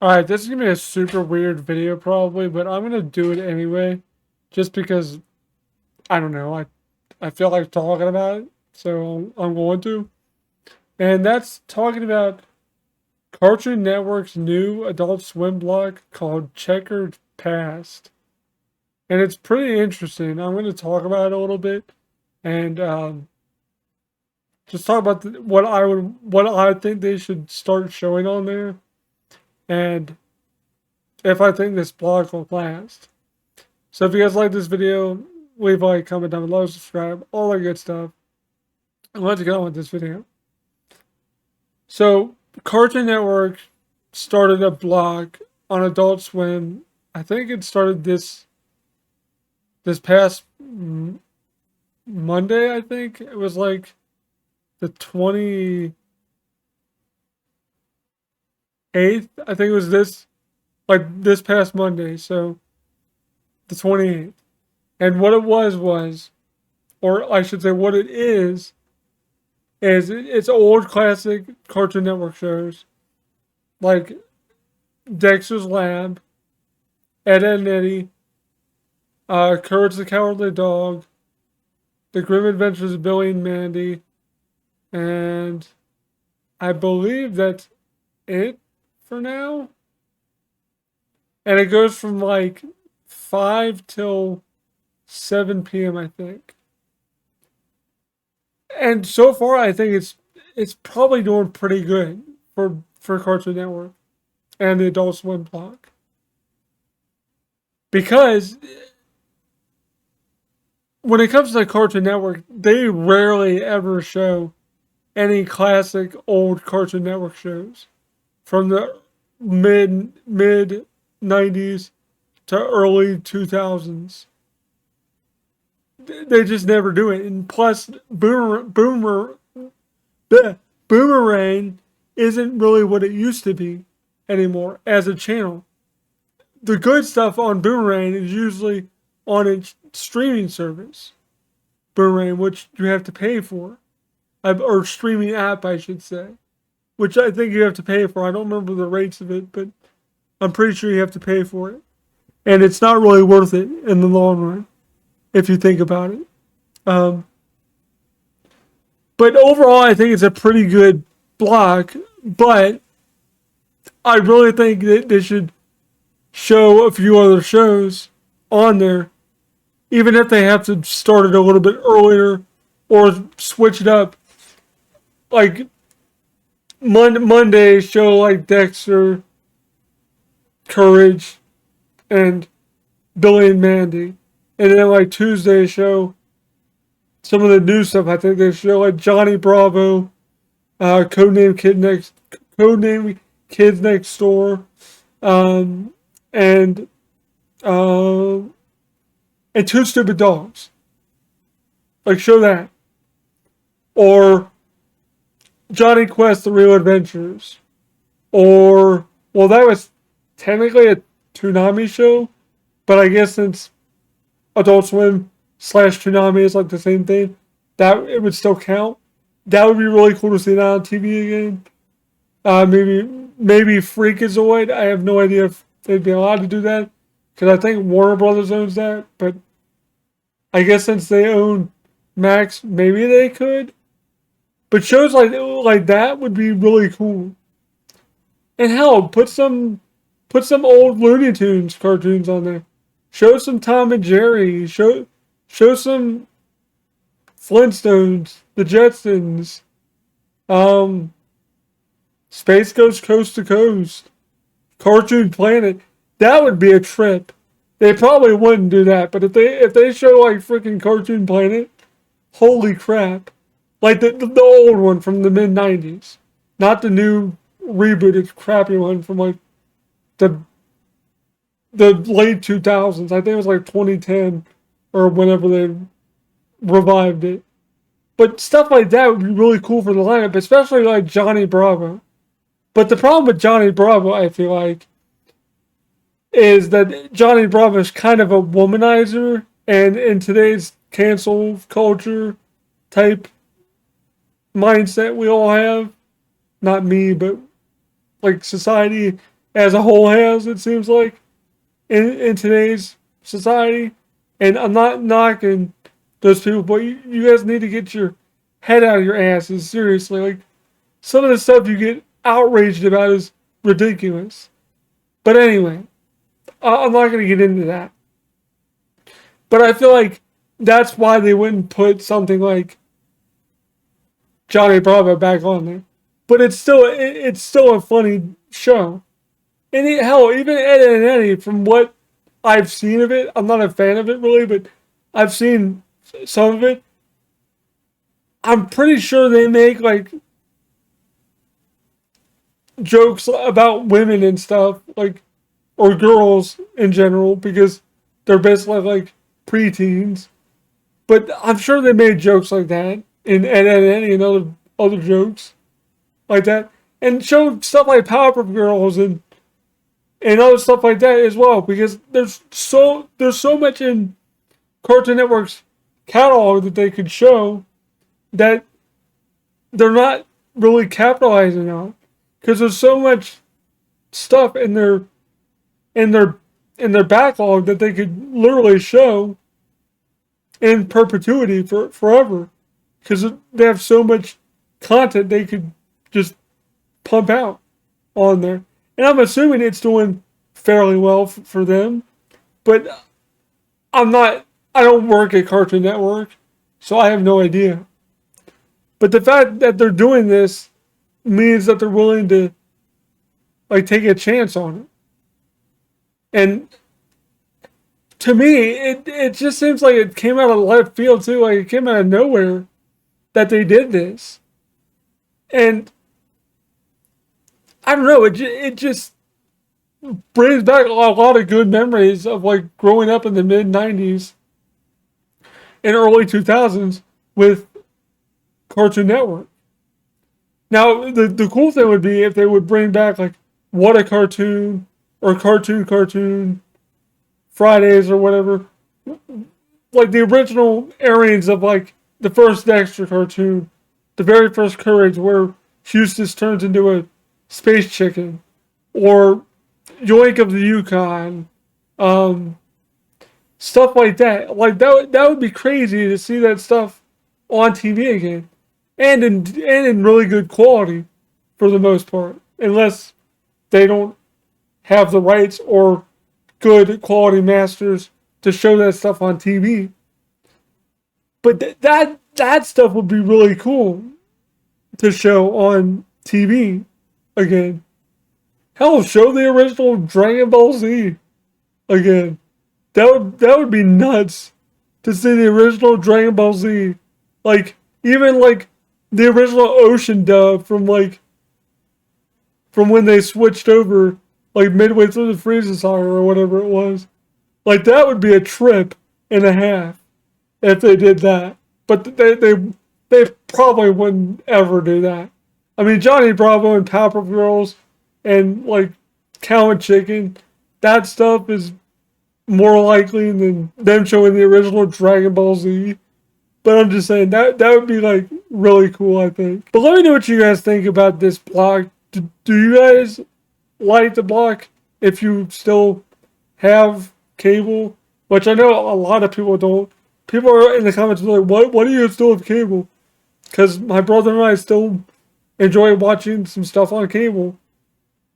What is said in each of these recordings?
Alright, this is gonna be a super weird video probably, but I'm gonna do it anyway. Just because I don't know, I feel like talking about it, so I'm going to. And that's talking about Cartoon Network's new Adult Swim blog called Checkered Past. And it's pretty interesting. I'm gonna talk about it a little bit and just talk about what I think they should start showing on there and if I think this blog will last. So if you guys like this video, leave a like, comment down below, subscribe, all that good stuff. And let's get on with this video. So Cartoon Network started a blog on Adult Swim. I think it started this past Monday. I think it was like the 28th. I think it was this past Monday. So the 28th. And what it was, or I should say, what it is it's old classic Cartoon Network shows like Dexter's Lab, Ed, Edd n Eddy, Courage the Cowardly Dog, The Grim Adventures of Billy and Mandy, and I believe that's it for now. And it goes from like 5 till 7 p.m. I think. And so far, I think it's probably doing pretty good for Cartoon Network and the Adult Swim block because when it comes to Cartoon Network, they rarely ever show any classic old Cartoon Network shows from the mid 90s to early 2000s. They just never do it. And plus, Boomerang isn't really what it used to be anymore as a channel. The good stuff on Boomerang is usually on its streaming service, Boomerang, which you have to pay for, or streaming app, I should say, which I think you have to pay for. I don't remember the rates of it, but I'm pretty sure you have to pay for it, and it's not really worth it in the long run if you think about it. Um, but overall, I think it's a pretty good block. But I really think that they should show a few other shows on there, even if they have to start it a little bit earlier or switch it up. Like Monday, show like Dexter, Courage, and Billy and Mandy. And then like Tuesday, show some of the new stuff. I think they show like Johnny Bravo, Codename Kids Next Door, um, and uh, and Two Stupid Dogs. Like show that, or Johnny Quest: The Real Adventures, or well, that was technically a Toonami show, but I guess since Adult Swim slash Toonami is like the same thing, that it would still count. That would be really cool to see that on TV again. Maybe Freakazoid. I have no idea if they'd be allowed to do that because I think Warner Brothers owns that. But I guess since they own Max, maybe they could. But shows like that would be really cool. And hell, put some old Looney Tunes cartoons on there. Show some Tom and Jerry. Show some Flintstones, the Jetsons, um, Space Ghost Coast to Coast, Cartoon Planet. That would be a trip. They probably wouldn't do that, but if they show like freaking Cartoon Planet, holy crap! Like the old one from the mid 90s, not the new rebooted crappy one from like the the late 2000s. I think it was like 2010 or whenever they revived it. But stuff like that would be really cool for the lineup, especially like Johnny Bravo. But the problem with Johnny Bravo, I feel like, is that Johnny Bravo is kind of a womanizer, and in today's cancel culture type mindset we all have, not me, but like society, as a whole has, it seems like, in today's society. And I'm not knocking those people, but you guys need to get your head out of your asses. Seriously. Like, some of the stuff you get outraged about is ridiculous. But anyway, I'm not going to get into that. But I feel like that's why they wouldn't put something like Johnny Bravo back on there. But it's still a funny show. And hell, even Ed and Eddie, from what I've seen of it, I'm not a fan of it really, but I've seen some of it. I'm pretty sure they make like jokes about women and stuff, like, or girls in general, because they're basically like preteens. But I'm sure they made jokes like that in Ed, Ed and Eddie and other jokes like that, and showed stuff like Powerpuff Girls and other stuff like that as well. Because there's so much in Cartoon Network's catalog that they could show that they're not really capitalizing on, because there's so much stuff in their in their backlog that they could literally show in perpetuity for forever, because they have so much content they could just pump out on there. And I'm assuming it's doing fairly well for them, but I don't work at Cartoon Network, so I have no idea. But the fact that they're doing this means that they're willing to like take a chance on it. And to me, it just seems like it came out of left field too. Like, it came out of nowhere that they did this. And I don't know, it just brings back a lot of good memories of like growing up in the mid 90s and early 2000s with Cartoon Network. Now, the cool thing would be if they would bring back like What a Cartoon or Cartoon Fridays or whatever, like the original airings of like the first Dexter cartoon, the very first Courage, where Eustace turns into a space chicken, or Yoink of the Yukon, stuff like that. Like that would be crazy to see that stuff on TV again, and in really good quality, for the most part, unless they don't have the rights or good quality masters to show that stuff on TV. But that stuff would be really cool to show on TV again. Hell, show the original Dragon Ball Z again. That would be nuts to see the original Dragon Ball Z, like even like the original Ocean dub from when they switched over, like midway through the Frieza saga or whatever it was. Like, that would be a trip and a half if they did that. But they probably wouldn't ever do that. I mean, Johnny Bravo and Powerpuff Girls and like Cow and Chicken, that stuff is more likely than them showing the original Dragon Ball Z. But I'm just saying that would be like really cool, I think. But let me know what you guys think about this block. Do you guys like the block if you still have cable? Which I know a lot of people don't. People are in the comments like, why do you still have cable? Because my brother and I still enjoy watching some stuff on cable.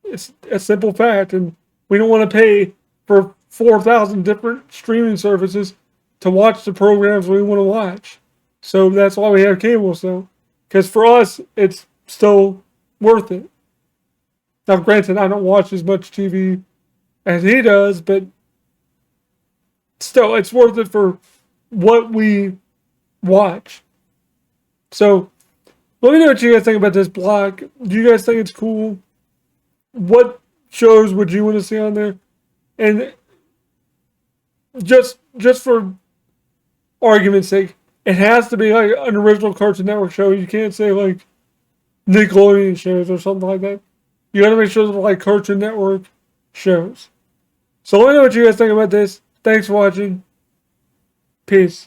It's a simple fact, and we don't want to pay for 4,000 different streaming services to watch the programs we want to watch. So that's why we have cable. So, because for us, it's still worth it. Now, granted, I don't watch as much TV as he does, but still, it's worth it for what we watch. So, let me know what you guys think about this block. Do you guys think it's cool? What shows would you want to see on there? And just for argument's sake, it has to be like an original Cartoon Network show. You can't say like Nickelodeon shows or something like that. You gotta make sure they're like Cartoon Network shows. So let me know what you guys think about this. Thanks for watching. Peace.